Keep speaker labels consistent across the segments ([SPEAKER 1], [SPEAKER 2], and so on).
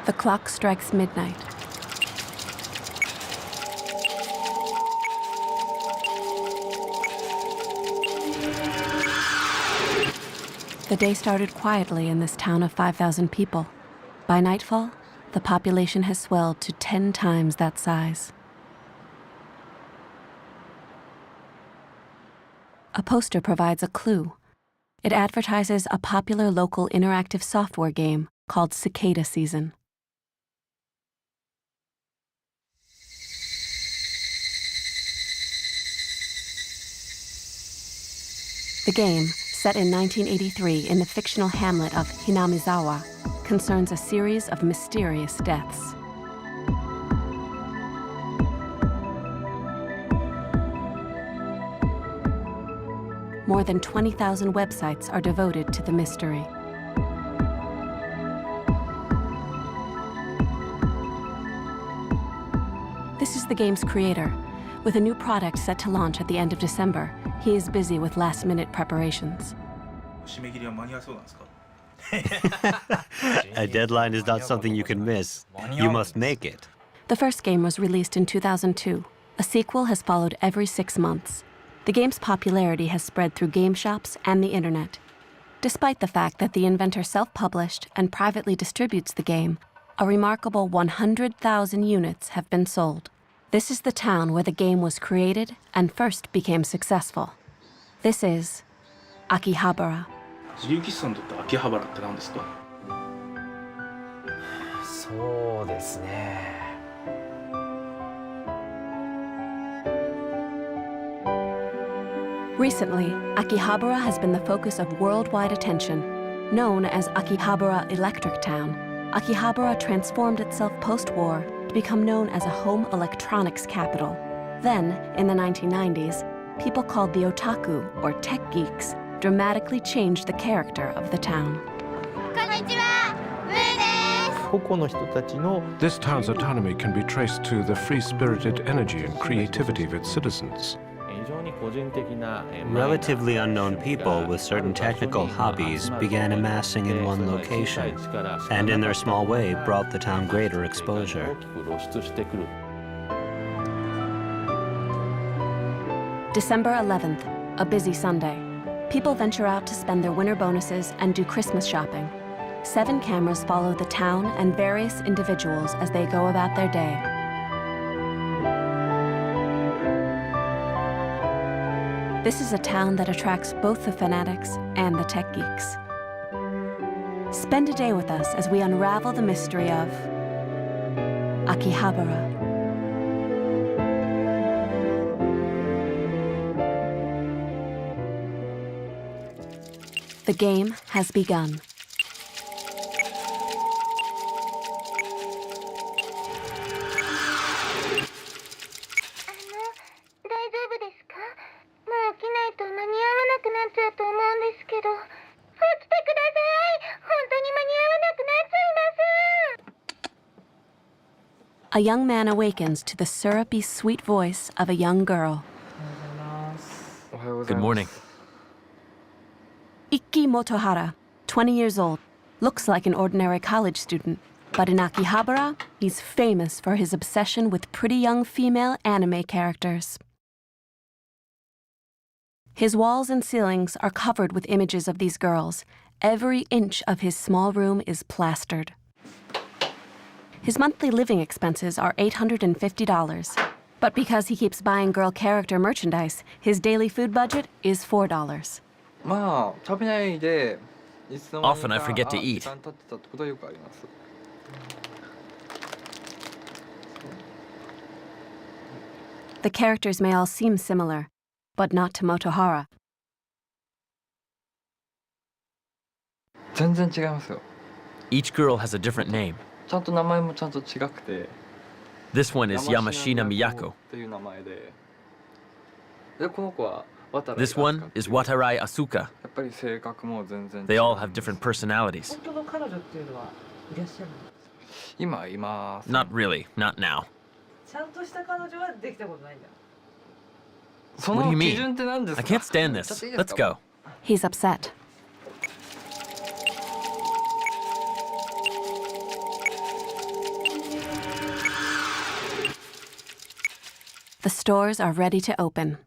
[SPEAKER 1] The clock strikes midnight. The day started quietly in this town of 5,000 people. By nightfall, the population has swelled to 10 times that size. A poster provides a clue. It advertises a popular local interactive software game called Cicada Season. The game, set in 1983 in the fictional hamlet of Hinamizawa, concerns a series of mysterious deaths. More than 20,000 websites are devoted to the mystery. This is the game's creator. With a new product set to launch at the end of December, he is busy with last-minute preparations.
[SPEAKER 2] A deadline is not something you can miss. You must make it.
[SPEAKER 1] The first game was released in 2002. A sequel has followed every 6 months. The game's popularity has spread through game shops and the internet. Despite the fact that the inventor self-published and privately distributes the game, a remarkable 100,000 units have been sold. This is the town where the game was created and first became successful. This is Akihabara.
[SPEAKER 3] ゲキさんにとって秋葉原って何ですか？
[SPEAKER 4] そうですね。
[SPEAKER 1] Recently, Akihabara has been the focus of worldwide attention. Known as Akihabara Electric Town, Akihabara transformed itself post-war to become known as a home electronics capital. Then, in the 1990s, people called the otaku, or tech geeks, dramatically changed the character of the town.
[SPEAKER 5] This town's autonomy can be traced to the free-spirited energy and creativity of its citizens.
[SPEAKER 2] Relatively unknown people with certain technical hobbies began amassing in one location, and in their small way brought the town greater exposure.
[SPEAKER 1] December 11th, a busy Sunday. People venture out to spend their winter bonuses and do Christmas shopping. 7 cameras follow the town and various individuals as they go about their day. This is a town that attracts both the fanatics and the tech geeks. Spend a day with us as we unravel the mystery of Akihabara. The game has begun. A young man awakens to the syrupy, sweet voice of a young girl.
[SPEAKER 4] Good morning.
[SPEAKER 1] Ikki Motohara, 20 years old, looks like an ordinary college student. But in Akihabara, he's famous for his obsession with pretty young female anime characters. His walls and ceilings are covered with images of these girls. Every inch of his small room is plastered. His monthly living expenses are $850. But because he keeps buying girl character merchandise, his daily food budget is $4.
[SPEAKER 4] Often I forget to eat.
[SPEAKER 1] The characters may all seem similar, but not to Motohara.
[SPEAKER 4] Each girl has a different name. This one is Yamashina Miyako. This one is Watarai Asuka. They all have different personalities. Not really, not now. What do you mean? I can't stand this. Let's go.
[SPEAKER 1] He's upset. " The stores are ready to open.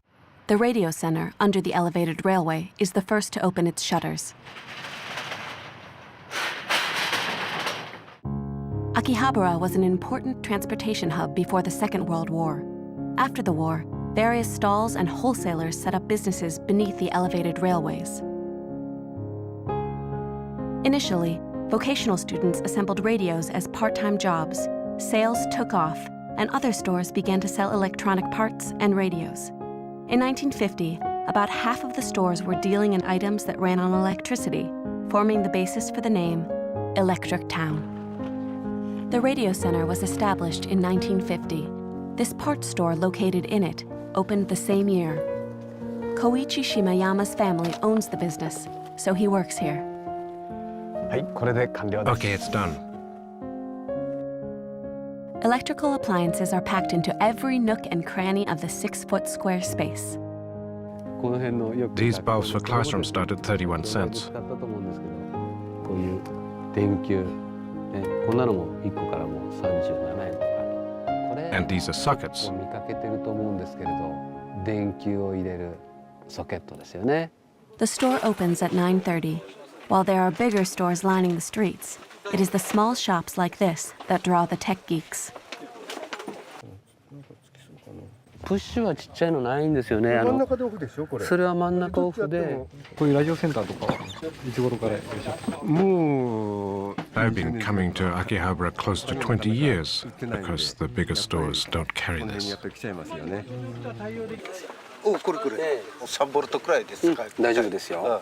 [SPEAKER 1] The radio center under the elevated railway is the first to open its shutters. Akihabara was an important transportation hub before the Second World War. After the war, various stalls and wholesalers set up businesses beneath the elevated railways. Initially, vocational students assembled radios as part-time jobs. Sales took off, and other stores began to sell electronic parts and radios. In 1950, about half of the stores were dealing in items that ran on electricity, forming the basis for the name Electric Town. The radio center was established in 1950. This parts store located in it opened the same year. Koichi Shimayama's family owns the business, so he works here.
[SPEAKER 5] Okay, it's done.
[SPEAKER 1] Electrical appliances are packed into every nook and cranny of the 6-foot square space.
[SPEAKER 5] These bulbs for classrooms start at 31 cents. And these are sockets.
[SPEAKER 1] The store opens at 9:30. While there are bigger stores lining the streets, it is the small shops like this that draw the tech geeks.
[SPEAKER 6] プッシュはちっちゃいのないんですよね。真ん中でオフでしょこれ。それは真ん中オフで。こういうラジオセンターとかいつ頃からいらっしゃった？もう
[SPEAKER 5] I've been coming to Akihabara close to 20 years because the bigger stores don't carry this.
[SPEAKER 6] やっぱり来ちゃいますよね。
[SPEAKER 7] お、これ3ボルトくらいですか？
[SPEAKER 6] 大丈夫ですよ。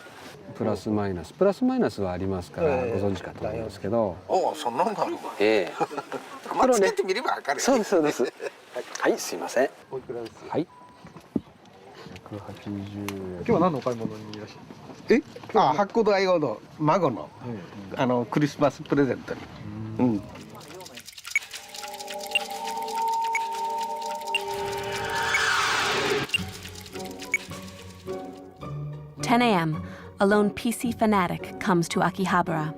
[SPEAKER 6] プラスマイナスはありますからご存知かと思うんですけど。
[SPEAKER 7] お、そんなのがあるわ。まあつけてみればわかる。
[SPEAKER 6] そうですそうです。はい、すいません。はい。180円。今日は何のお買い物にいらっしゃる？
[SPEAKER 7] 発酵ド用の孫のクリスマスプレゼントに。
[SPEAKER 1] 10 a.m., a lone PC fanatic comes to Akihabara.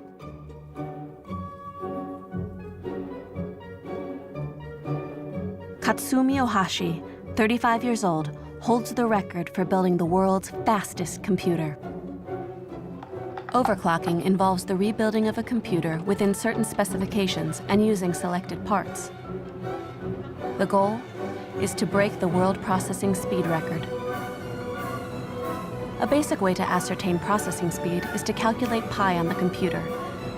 [SPEAKER 1] Katsumi Ohashi, 35 years old, holds the record for building the world's fastest computer. Overclocking involves the rebuilding of a computer within certain specifications and using selected parts. The goal is to break the world processing speed record. A basic way to ascertain processing speed is to calculate pi on the computer.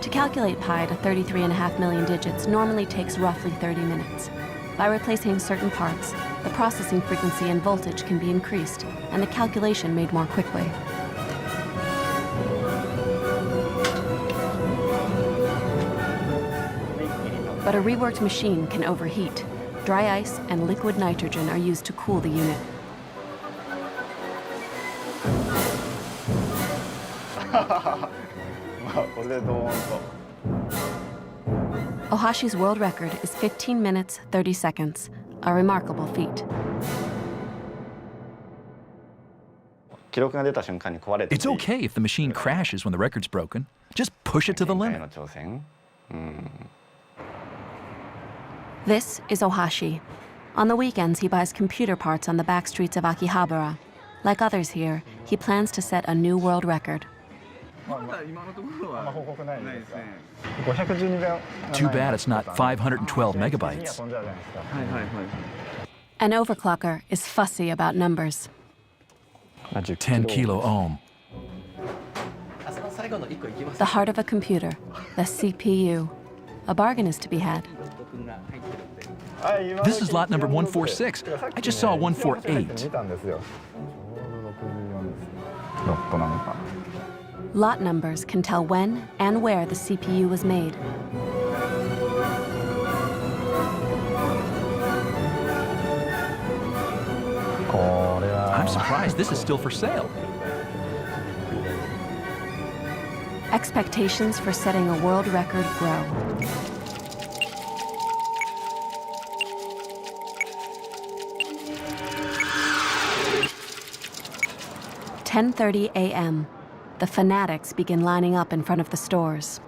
[SPEAKER 1] To calculate pi to 33.5 million digits normally takes roughly 30 minutes. By replacing certain parts, the processing frequency and voltage can be increased, and the calculation made more quickly. But a reworked machine can overheat. Dry ice and liquid nitrogen are used to cool the unit. Ohashi's world record is 15 minutes, 30 seconds, a remarkable feat.
[SPEAKER 8] It's okay if the machine crashes when the record's broken. Just push it to the limit.
[SPEAKER 1] This is Ohashi. On the weekends, he buys computer parts on the back streets of Akihabara. Like others here, he plans to set a new world record.
[SPEAKER 8] Too bad it's not 512 megabytes.
[SPEAKER 1] An overclocker is fussy about numbers.
[SPEAKER 8] 10 kilo ohm.
[SPEAKER 1] The heart of a computer, the CPU. A bargain is to be had.
[SPEAKER 8] This is lot number 146. I just saw 148.
[SPEAKER 1] Lot numbers can tell when and where the CPU was made.
[SPEAKER 8] I'm surprised this is still for sale.
[SPEAKER 1] Expectations for setting a world record grow. "10:30 a.m. The fanatics begin lining up in front of the stores.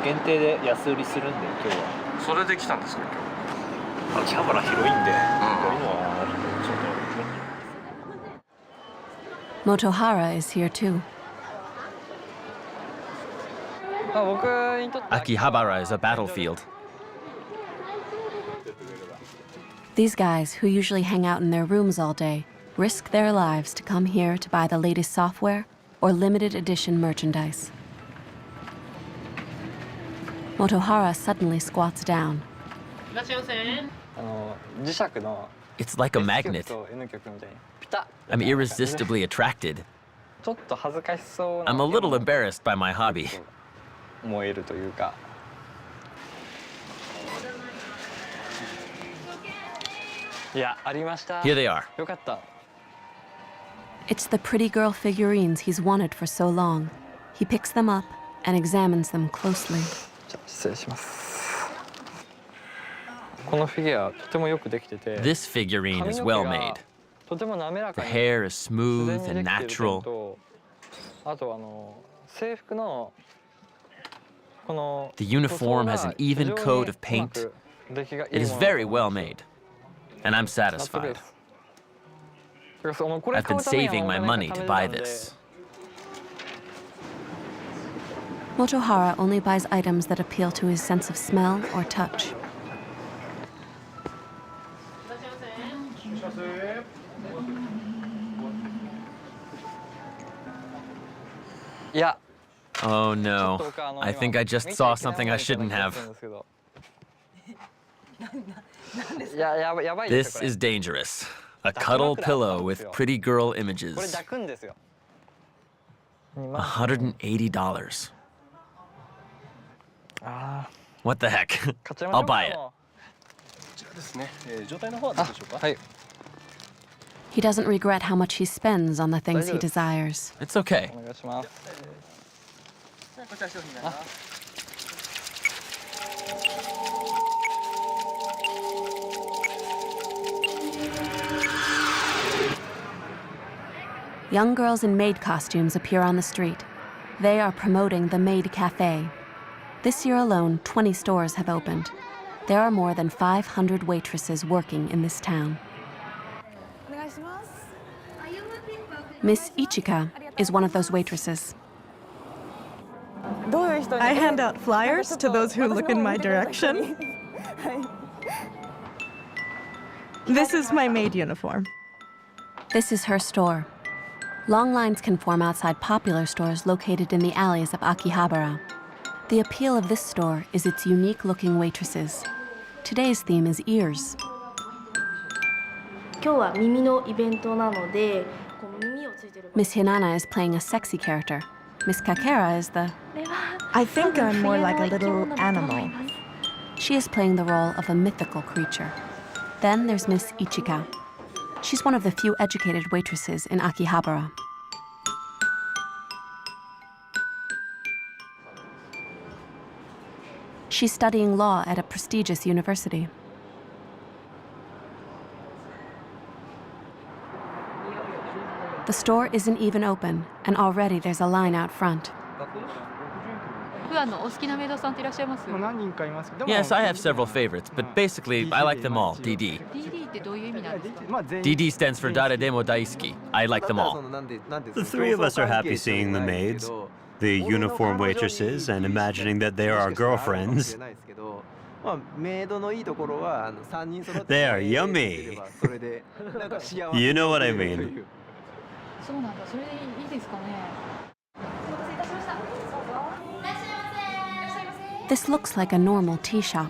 [SPEAKER 9] 限定で安売りするんで今日は。
[SPEAKER 3] それで来たんですか今日。
[SPEAKER 9] 秋葉原広いんで、こういうのは
[SPEAKER 1] Motohara is here too.
[SPEAKER 4] Akihabara is a battlefield.
[SPEAKER 1] These guys, who usually hang out in their rooms all day, risk their lives to come here to buy the latest software or limited edition merchandise. Motohara suddenly squats down.
[SPEAKER 4] It's like a magnet. I'm irresistibly attracted. I'm a little embarrassed by my hobby. Here they are.
[SPEAKER 1] It's the pretty girl figurines he's wanted for so long. He picks them up and examines them closely.
[SPEAKER 4] This figurine is well made. The hair is smooth and natural. The uniform has an even coat of paint. It is very well made, and I'm satisfied. I've been saving my money to buy this.
[SPEAKER 1] Motohara only buys items that appeal to his sense of smell or touch.
[SPEAKER 4] Oh no, I think I just saw something I shouldn't have. This is dangerous. A cuddle pillow with pretty girl images. $180. What the heck? I'll buy it.
[SPEAKER 1] He doesn't regret how much he spends on the things he desires.
[SPEAKER 4] It's okay.
[SPEAKER 1] Young girls in maid costumes appear on the street. They are promoting the Maid Cafe. This year alone, 20 stores have opened. There are more than 500 waitresses working in this town. Miss Ichika is one of those waitresses.
[SPEAKER 10] I hand out flyers to those who look in my direction. This is my maid uniform.
[SPEAKER 1] This is her store. Long lines can form outside popular stores located in the alleys of Akihabara. The appeal of this store is its unique-looking waitresses. Today's theme is ears. Miss Hinana is playing a sexy character. Miss Kakera is the...
[SPEAKER 10] I think I'm more like a little animal.
[SPEAKER 1] She is playing the role of a mythical creature. Then there's Miss Ichika. She's one of the few educated waitresses in Akihabara. She's studying law at a prestigious university. The store isn't even open, and already there's a line out front.
[SPEAKER 4] Yes, I have several favorites, but basically, I like them all, DD. DD stands for Dare Demo Daisuki. I like them all.
[SPEAKER 2] The three of us are happy seeing the maids, the uniform waitresses, and imagining that they are our girlfriends. They are yummy. You know what I mean.
[SPEAKER 1] This looks like a normal tea shop,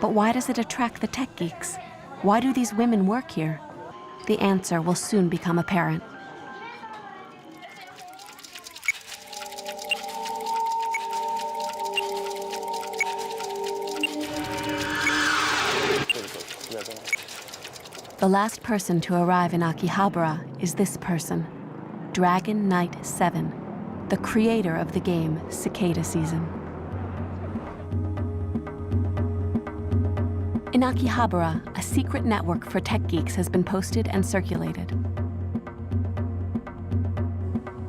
[SPEAKER 1] but why does it attract the tech geeks? Why do these women work here? The answer will soon become apparent. The last person to arrive in Akihabara is this person, Dragon Knight 7, the creator of the game Cicada Season. In Akihabara, a secret network for tech geeks has been posted and circulated.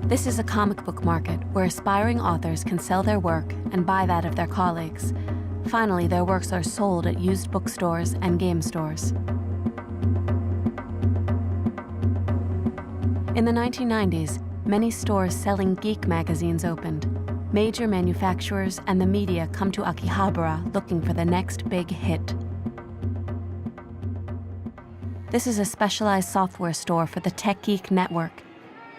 [SPEAKER 1] This is a comic book market where aspiring authors can sell their work and buy that of their colleagues. Finally, their works are sold at used bookstores and game stores. In the 1990s, many stores selling geek magazines opened. Major manufacturers and the media come to Akihabara looking for the next big hit. This is a specialized software store for the Tech Geek network.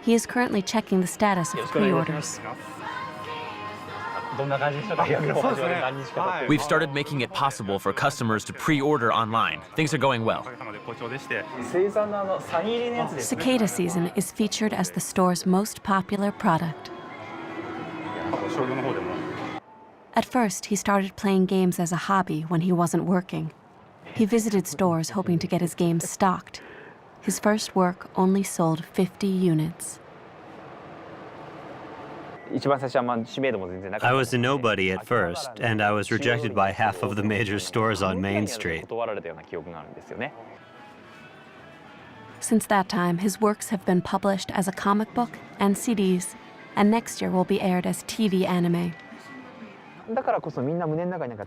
[SPEAKER 1] He is currently checking the status of pre-orders.
[SPEAKER 4] We've started making it possible for customers to pre-order online. Things are going well.
[SPEAKER 1] Cicada season is featured as the store's most popular product. At first, he started playing games as a hobby when he wasn't working. He visited stores hoping to get his games stocked. His first work only sold 50 units.
[SPEAKER 2] I was a nobody at first, and I was rejected by half of the major stores on Main Street.
[SPEAKER 1] Since that time, his works have been published as a comic book and CDs, and next year will be aired as TV anime.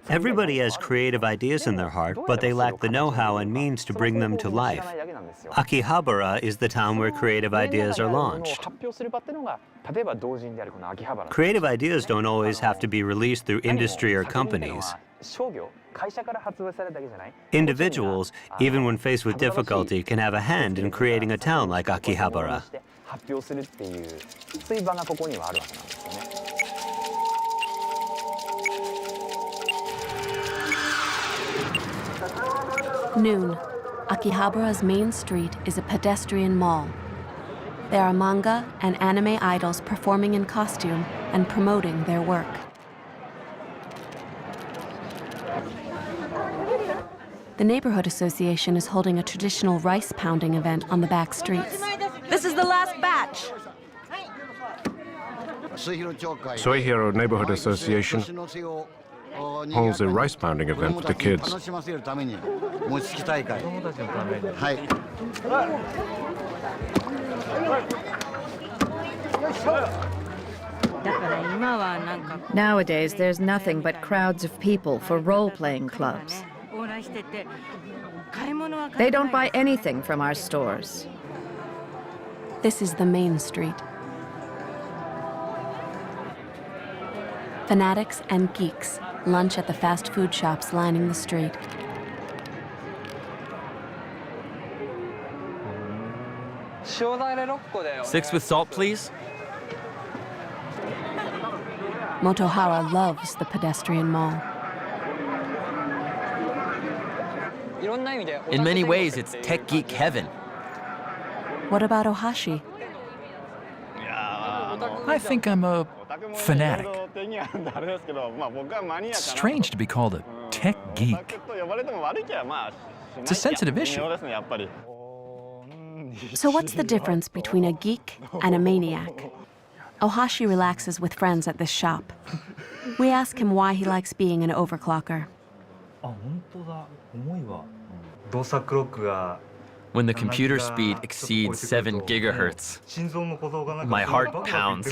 [SPEAKER 2] Everybody has creative ideas in their heart, but they lack the know-how and means to bring them to life. Akihabara is the town where creative ideas are launched. Creative ideas don't always have to be released through industry or companies. Individuals, even when faced with difficulty, can have a hand in creating a town like Akihabara.
[SPEAKER 1] Noon. Akihabara's main street is a pedestrian mall. There are manga and anime idols performing in costume and promoting their work. The neighborhood association is holding a traditional rice pounding event on the back streets.
[SPEAKER 10] This is the last batch.
[SPEAKER 5] Soihiro Neighborhood Association holds a rice pounding event for the kids.
[SPEAKER 11] Nowadays, there's nothing but crowds of people for role-playing clubs. They don't buy anything from our stores.
[SPEAKER 1] This is the main street. Fanatics and geeks lunch at the fast food shops lining the street.
[SPEAKER 4] Six with salt, please.
[SPEAKER 1] Motohara loves the pedestrian mall.
[SPEAKER 4] In many ways, it's tech geek heaven.
[SPEAKER 1] What about Ohashi?
[SPEAKER 8] I think I'm a fanatic. It's strange to be called a tech geek. It's a sensitive issue.
[SPEAKER 1] So what's the difference between a geek and a maniac? Ohashi relaxes with friends at this shop. We ask him why he likes being an overclocker.
[SPEAKER 4] When the computer speed exceeds 7 gigahertz, my heart pounds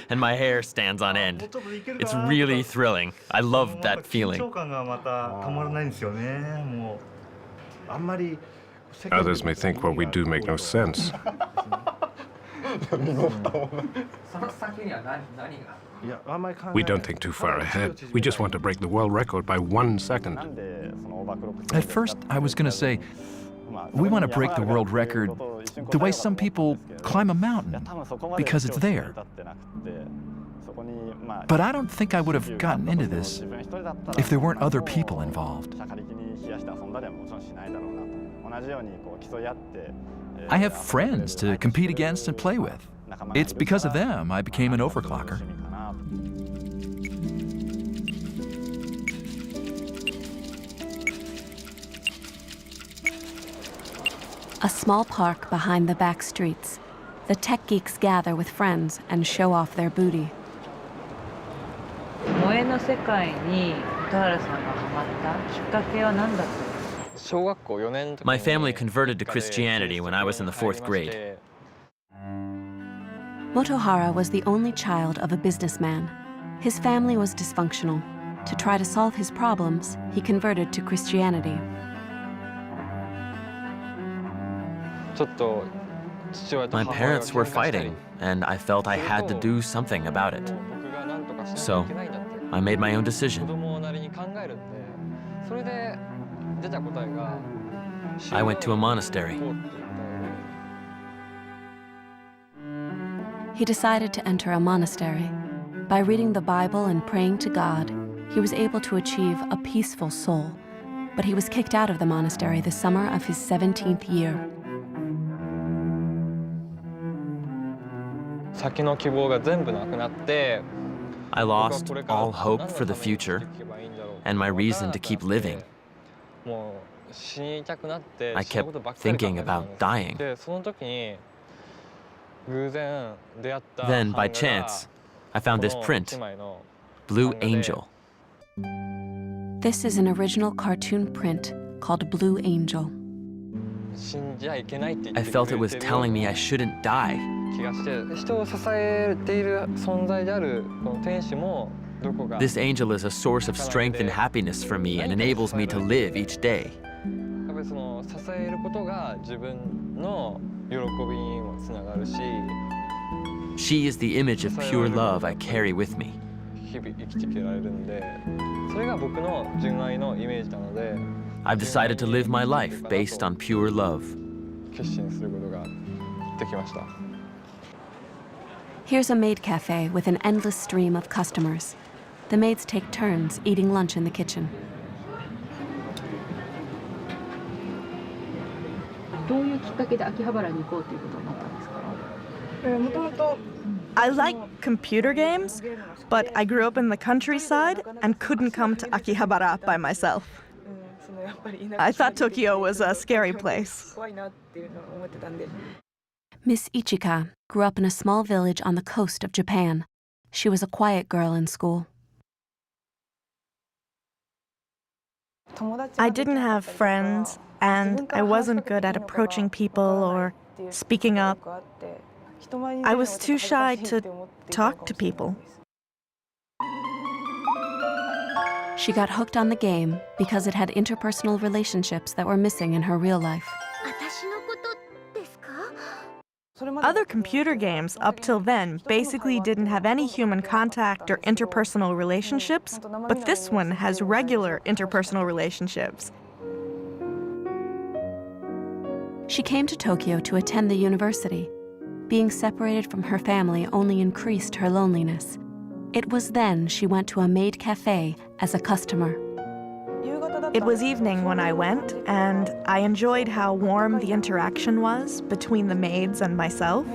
[SPEAKER 4] and my hair stands on end. It's really thrilling. I love that feeling.
[SPEAKER 5] Others may think what we do make no sense. We don't think too far ahead. We just want to break the world record by 1 second.
[SPEAKER 8] At first, I was going to say, we want to break the world record the way some people climb a mountain, because it's there. But I don't think I would have gotten into this if there weren't other people involved. I have friends to compete against and play with. It's because of them I became an overclocker.
[SPEAKER 1] A small park behind the back streets. The tech geeks gather with friends and show off their booty.
[SPEAKER 4] My family converted to Christianity when I was in the 4th grade.
[SPEAKER 1] Motohara was the only child of a businessman. His family was dysfunctional. To try to solve his problems, he converted to Christianity.
[SPEAKER 4] My parents were fighting, and I felt I had to do something about it. So, I made my own decision. I went to a monastery.
[SPEAKER 1] He decided to enter a monastery. By reading the Bible and praying to God, he was able to achieve a peaceful soul. But he was kicked out of the monastery the summer of his 17th year.
[SPEAKER 4] I lost all hope for the future and my reason to keep living. I kept thinking about dying. Then, by chance, I found this print, Blue Angel.
[SPEAKER 1] This is an original cartoon print called Blue Angel.
[SPEAKER 4] I felt it was telling me I shouldn't die. This angel is a source of strength and happiness for me and enables me to live each day. She is the image of pure love I carry with me. I've decided to live my life based on pure love.
[SPEAKER 1] Here's a maid cafe with an endless stream of customers. The maids take turns eating lunch in the kitchen.
[SPEAKER 10] I like computer games, but I grew up in the countryside and couldn't come to Akihabara by myself. I thought Tokyo was a scary place.
[SPEAKER 1] Miss Ichika grew up in a small village on the coast of Japan. She was a quiet girl in school.
[SPEAKER 10] I didn't have friends, and I wasn't good at approaching people or speaking up. I was too shy to talk to people.
[SPEAKER 1] She got hooked on the game because it had interpersonal relationships that were missing in her real life.
[SPEAKER 10] Other computer games up till then basically didn't have any human contact or interpersonal relationships, but this one has regular interpersonal relationships.
[SPEAKER 1] She came to Tokyo to attend the university. Being separated from her family only increased her loneliness. It was then she went to a maid cafe as a customer.
[SPEAKER 10] It was evening when I went, and I enjoyed how warm the interaction was between the maids and myself.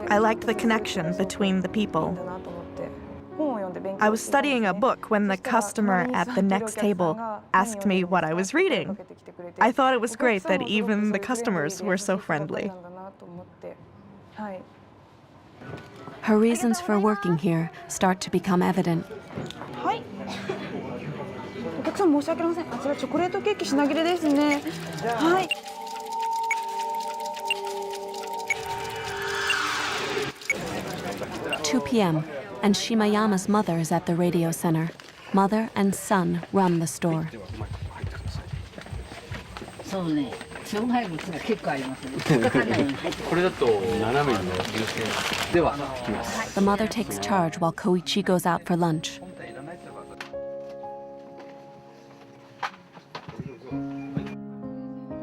[SPEAKER 10] I liked the connection between the people. I was studying a book when the customer at the next table asked me what I was reading. I thought it was great that even the customers were so friendly.
[SPEAKER 1] Her reasons for working here start to become evident. 2 p.m. and Shimayama's mother is at the radio center. Mother and son run the store. The mother takes charge while Koichi goes out for lunch.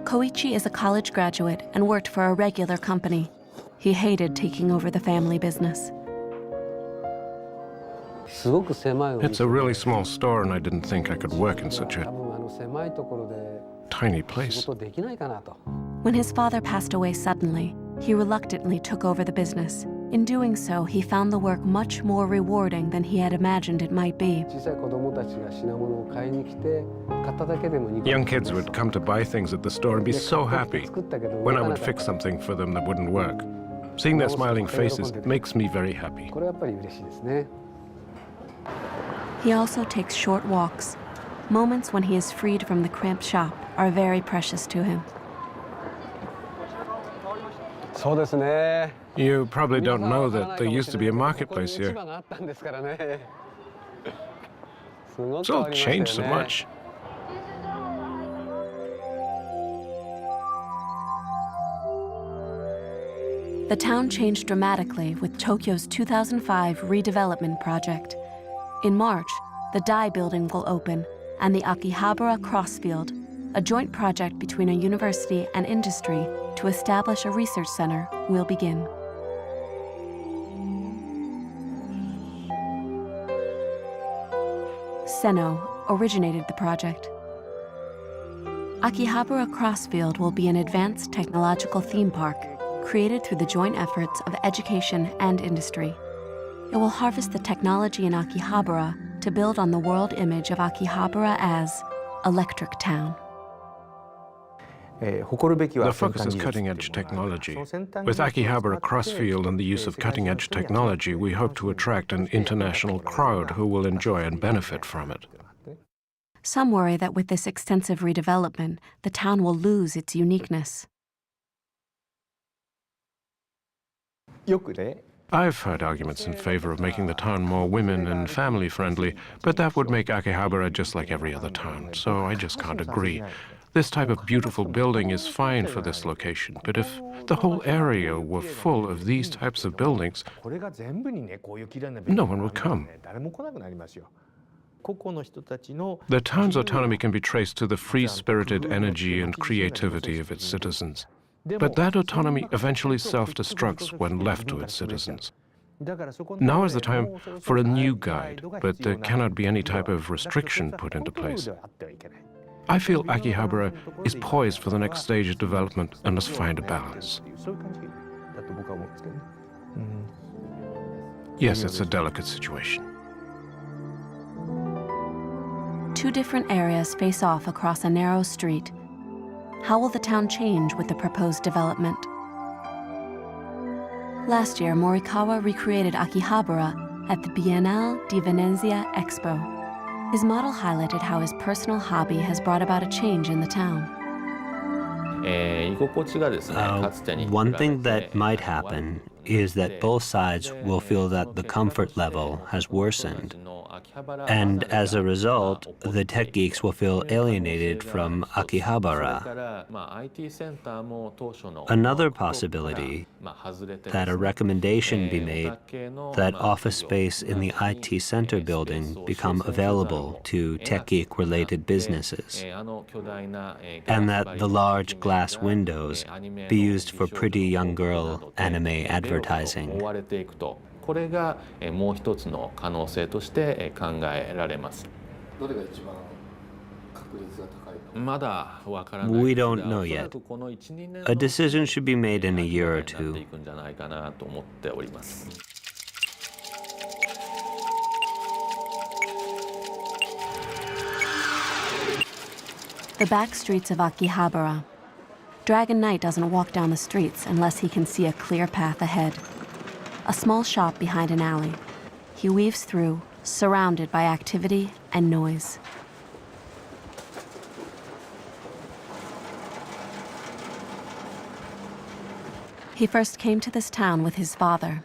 [SPEAKER 1] Koichi is a college graduate and worked for a regular company. He hated taking over the family business.
[SPEAKER 5] It's a really small store, and I didn't think I could work in such a tiny place.
[SPEAKER 1] When his father passed away suddenly, he reluctantly took over the business. In doing so, he found the work much more rewarding than he had imagined it might be.
[SPEAKER 5] Young kids would come to buy things at the store and be so happy when I would fix something for them that wouldn't work. Seeing their smiling faces makes me very happy.
[SPEAKER 1] He also takes short walks. Moments when he is freed from the cramped shop are very precious to him.
[SPEAKER 5] You probably don't know that there used to be a marketplace here. It's all changed so much.
[SPEAKER 1] The town changed dramatically with Tokyo's 2005 redevelopment project. In March, the Dai building will open, and the Akihabara Crossfield, a joint project between a university and industry to establish a research center, will begin. Seno originated the project. Akihabara Crossfield will be an advanced technological theme park created through the joint efforts of education and industry. It will harvest the technology in Akihabara to build on the world image of Akihabara as electric town.
[SPEAKER 5] The focus is cutting-edge technology. With Akihabara Crossfield and the use of cutting-edge technology, we hope to attract an international crowd who will enjoy and benefit from it.
[SPEAKER 1] Some worry that with this extensive redevelopment, the town will lose its uniqueness.
[SPEAKER 5] I've heard arguments in favor of making the town more women and family-friendly, but that would make Akihabara just like every other town, so I just can't agree. This type of beautiful building is fine for this location, but if the whole area were full of these types of buildings, no one would come. The town's autonomy can be traced to the free-spirited energy and creativity of its citizens. But that autonomy eventually self-destructs when left to its citizens. Now is the time for a new guide, but there cannot be any type of restriction put into place. I feel Akihabara is poised for the next stage of development and must find a balance. Yes, it's a delicate situation.
[SPEAKER 1] Two different areas face off across a narrow street. How will the town change with the proposed development? Last year, Morikawa recreated Akihabara at the Biennale di Venezia Expo. His model highlighted how his personal hobby has brought about a change in the town.
[SPEAKER 2] One thing that might happen is that both sides will feel that the comfort level has worsened. And as a result, the tech geeks will feel alienated from Akihabara. Another possibility, that a recommendation be made that office space in the IT center building become available to tech geek-related businesses, and that the large glass windows be used for pretty young girl anime advertising.
[SPEAKER 9] これがもう一つの可能性として考えられます。どれが一番確率が高いの？まだわからない。
[SPEAKER 2] We don't know yet. A decision should be made in a year or two.
[SPEAKER 1] The back streets of Akihabara. Dragon Knight doesn't walk down the streets unless he can see a clear path ahead. A small shop behind an alley. He weaves through, surrounded by activity and noise. He first came to this town with his father.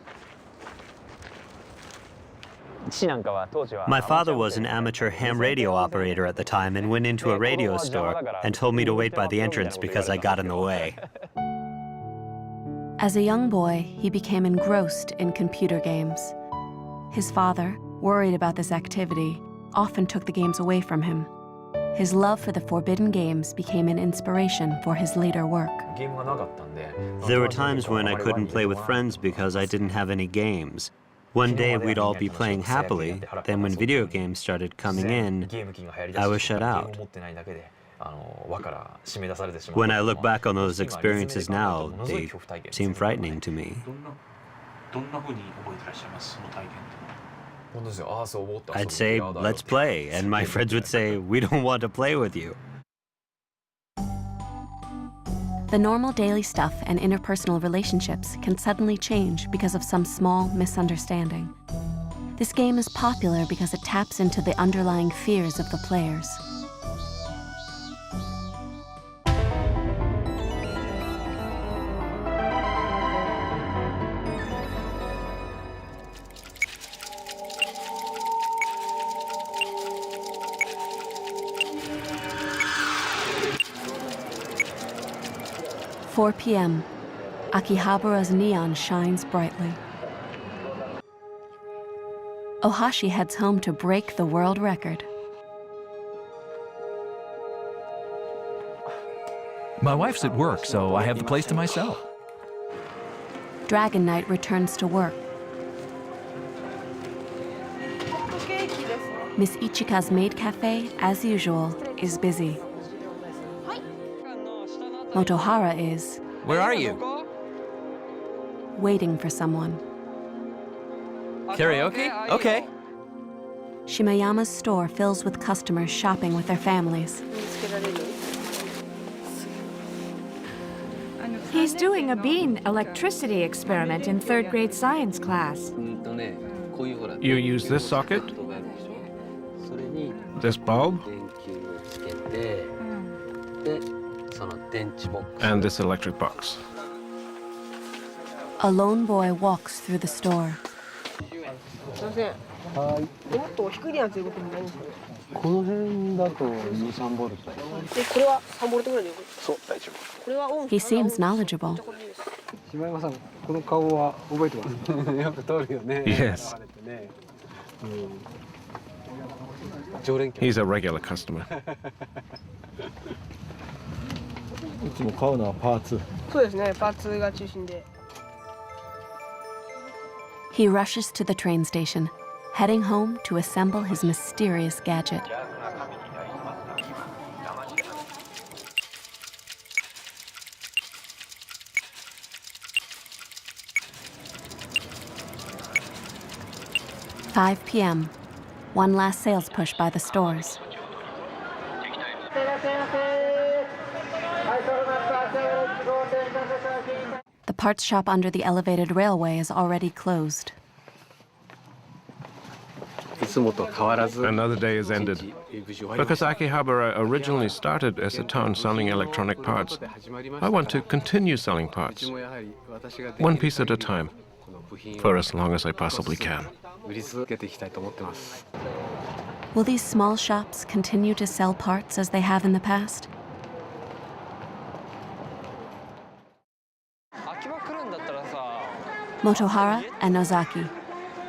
[SPEAKER 2] My father was an amateur ham radio operator at the time and went into a radio store and told me to wait by the entrance because I got in the way.
[SPEAKER 1] As a young boy, he became engrossed in computer games. His father, worried about this activity, often took the games away from him. His love for the forbidden games became an inspiration for his later work.
[SPEAKER 2] There were times when I couldn't play with friends because I didn't have any games. One day we'd all be playing happily, then when video games started coming in, I was shut out. When I look back on those experiences now, they seem frightening to me. I'd say, let's play, and my friends would say, we don't want to play with you.
[SPEAKER 1] The normal daily stuff and interpersonal relationships can suddenly change because of some small misunderstanding. This game is popular because it taps into the underlying fears of the players. 4 p.m. Akihabara's neon shines brightly. Ohashi heads home to break the world record.
[SPEAKER 8] My wife's at work, so I have the place to myself.
[SPEAKER 1] Dragon Knight returns to work. Miss Ichika's maid cafe, as usual, is busy. Motohara is
[SPEAKER 4] Where are you?
[SPEAKER 1] waiting for someone.
[SPEAKER 4] Karaoke? Okay.
[SPEAKER 1] Shimayama's store fills with customers shopping with their families.
[SPEAKER 11] He's doing a bean electricity experiment in third grade science class.
[SPEAKER 5] You use this socket, this bulb, and this electric box.
[SPEAKER 1] A lone boy walks through the store. He seems knowledgeable.
[SPEAKER 5] Yes. He's a regular customer.
[SPEAKER 1] He rushes to the train station, heading home to assemble his mysterious gadget. "5 p.m. One last sales push by the stores. The parts shop under the elevated railway is already closed.
[SPEAKER 5] Another day is ended. Because Akihabara originally started as a town selling electronic parts, I want to continue selling parts, one piece at a time, for as long as I possibly can.
[SPEAKER 1] Will these small shops continue to sell parts as they have in the past? Motohara and Nozaki.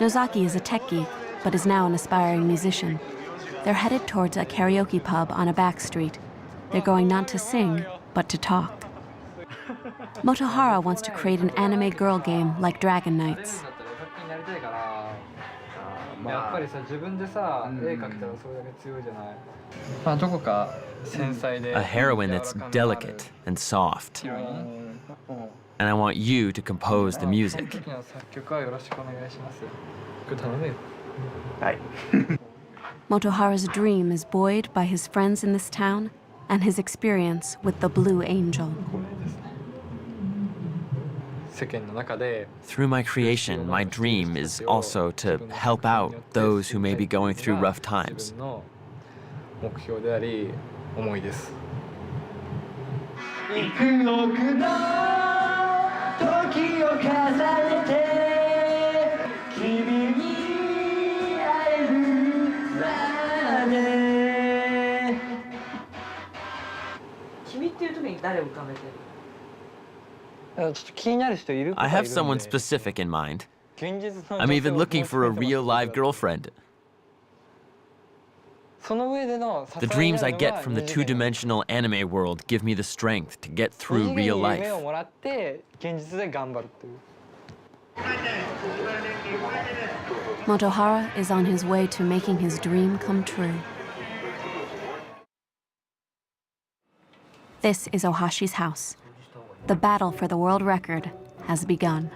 [SPEAKER 1] Nozaki is a tech geek, but is now an aspiring musician. They're headed towards a karaoke pub on a back street. They're going not to sing, but to talk. Motohara wants to create an anime girl game like Dragon Knights.
[SPEAKER 4] A heroine that's delicate and soft. And I want you to compose the music.
[SPEAKER 1] Motohara's dream is buoyed by his friends in this town and his experience with the Blue Angel.
[SPEAKER 4] Through my creation, my dream is also to help out those who may be going through rough times. I have someone specific in mind. I'm even looking for a real live girlfriend. The dreams I get from the two-dimensional anime world give me the strength to get through real life.
[SPEAKER 1] Motohara is on his way to making his dream come true. This is Ohashi's house. The battle for the world record has begun.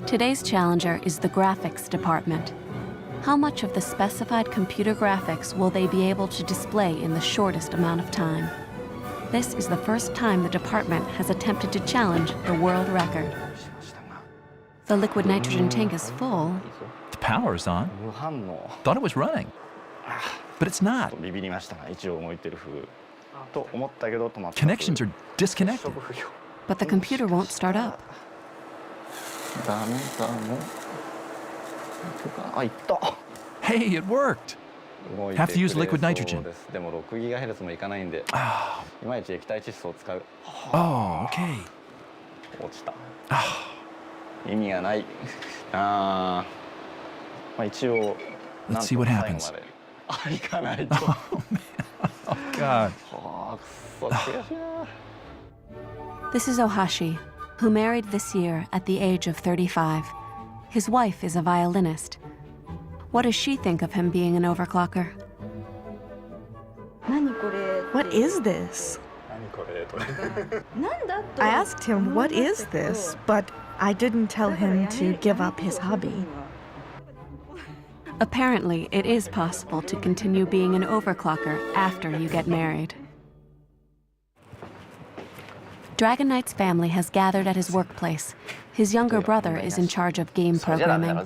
[SPEAKER 1] Today's challenger is the graphics department. How much of the specified computer graphics will they be able to display in the shortest amount of time? This is the first time the department has attempted to challenge the world record. The liquid nitrogen tank is full.
[SPEAKER 8] The power's on. Thought it was running. But it's not. Connections are disconnected.
[SPEAKER 1] But the computer won't start up.
[SPEAKER 8] Hey, it worked. Have to use liquid nitrogen. Oh, okay. Let's see what happens. Oh, man. Oh, God.
[SPEAKER 1] This is Ohashi, who married this year at the age of 35. His wife is a violinist. What does she think of him being an overclocker?
[SPEAKER 10] What is this? I asked him, what is this? But I didn't tell him to give up his hobby.
[SPEAKER 1] Apparently, it is possible to continue being an overclocker after you get married. Dragon Knight's family has gathered at his workplace. His younger brother is in charge of game programming.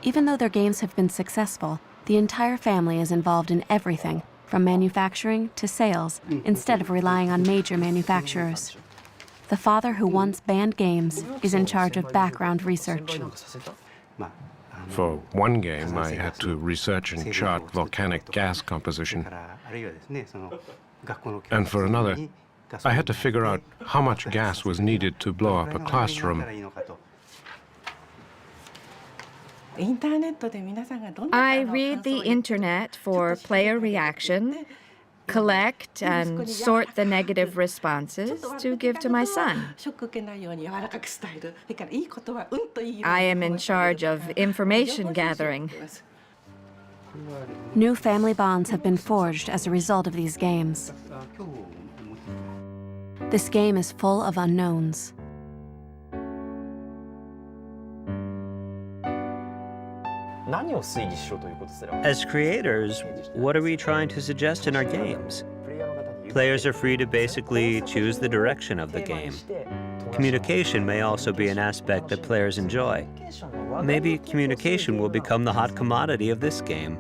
[SPEAKER 1] Even though their games have been successful, the entire family is involved in everything, from manufacturing to sales, instead of relying on major manufacturers. The father who once banned games is in charge of background research.
[SPEAKER 5] For one game, I had to research and chart volcanic gas composition. And for another, I had to figure out how much gas was needed to blow up a classroom.
[SPEAKER 11] I read the internet for player reaction, collect and sort the negative responses to give to my son. I am in charge of information gathering.
[SPEAKER 1] New family bonds have been forged as a result of these games. This game is full of unknowns.
[SPEAKER 2] As creators, what are we trying to suggest in our games? Players are free to basically choose the direction of the game. Communication may also be an aspect that players enjoy. Maybe communication will become the hot commodity of this game.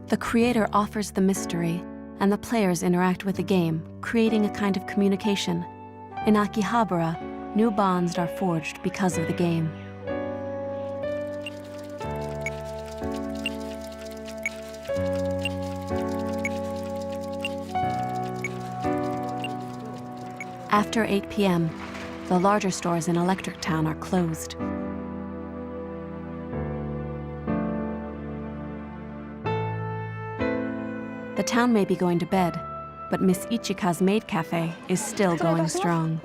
[SPEAKER 1] The creator offers the mystery, and the players interact with the game, creating a kind of communication. In Akihabara, new bonds are forged because of the game. After 8 p.m., the larger stores in Electric Town are closed. The town may be going to bed, but Miss Ichika's maid cafe is still going strong.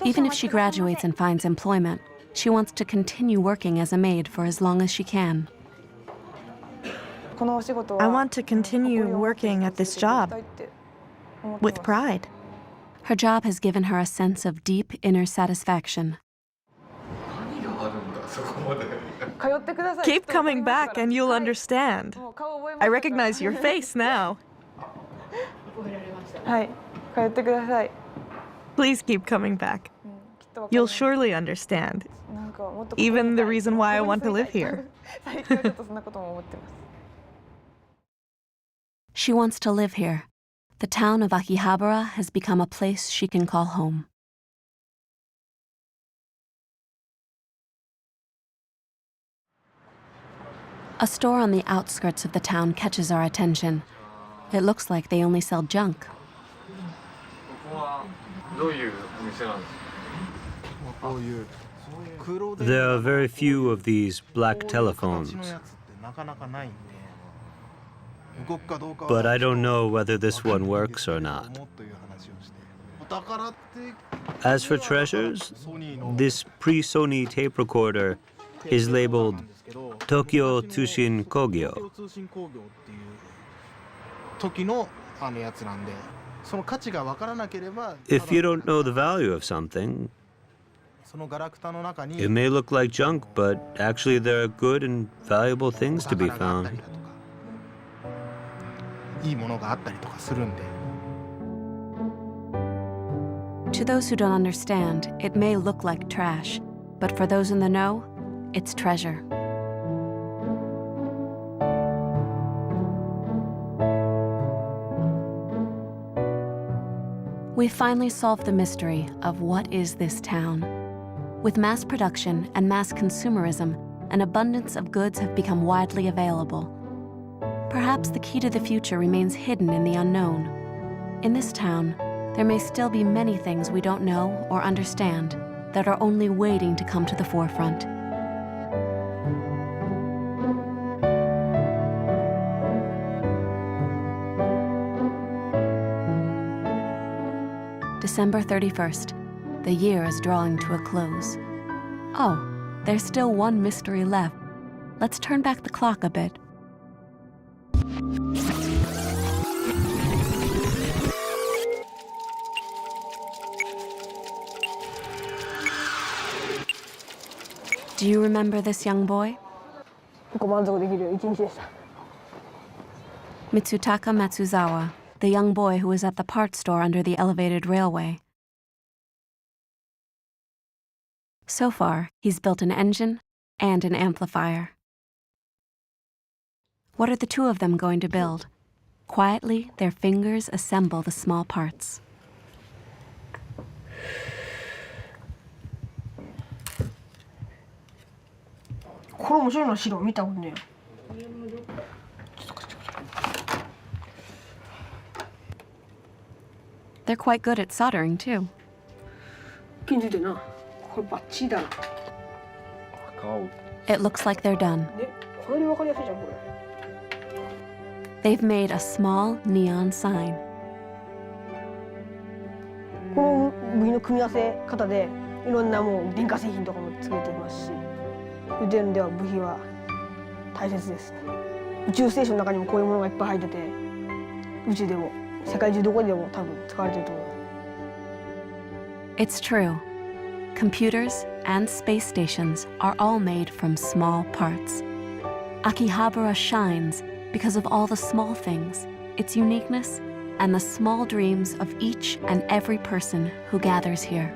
[SPEAKER 1] Even if she graduates and finds employment, she wants to continue working as a maid for as long as she can.
[SPEAKER 10] I want to continue working at this job with pride.
[SPEAKER 1] Her job has given her a sense of deep inner satisfaction.
[SPEAKER 10] Keep coming back and you'll understand. I recognize your face now. Please keep coming back. You'll surely understand. Even the reason why I want to live here.
[SPEAKER 1] She wants to live here. The town of Akihabara has become a place she can call home. A store on the outskirts of the town catches our attention. It looks like they only sell junk.
[SPEAKER 2] There are very few of these black telephones. But I don't know whether this one works or not. As for treasures, this pre-Sony tape recorder is labeled Tokyo Tsushin Kogyo. If you don't know the value of something, it may look like junk, but actually there are good and valuable things to be found.
[SPEAKER 1] To those who don't understand, it may look like trash, but for those in the know, it's treasure. We finally solved the mystery of what is this town. With mass production and mass consumerism, an abundance of goods have become widely available. Perhaps the key to the future remains hidden in the unknown. In this town, there may still be many things we don't know or understand that are only waiting to come to the forefront. December 31st. The year is drawing to a close. Oh, there's still one mystery left. Let's turn back the clock a bit. Do you remember this young boy? Mitsutaka Matsuzawa, the young boy who was at the parts store under the elevated railway. So far, he's built an engine and an amplifier. What are the two of them going to build? Quietly, their fingers assemble the small parts. They're quite good at soldering, too. It looks like they're done. They've made a small neon sign.
[SPEAKER 12] この部品の組み合わせ方でいろんなもう電化製品とかも作れていますし、宇宙では部品は大切です。宇宙ステーションの中にもこういうものがいっぱい入ってて、宇宙でも世界中どこでも多分使われていると思います。
[SPEAKER 1] It's true. Computers and space stations are all made from small parts. Akihabara shines because of all the small things, its uniqueness, and the small dreams of each and every person who gathers here.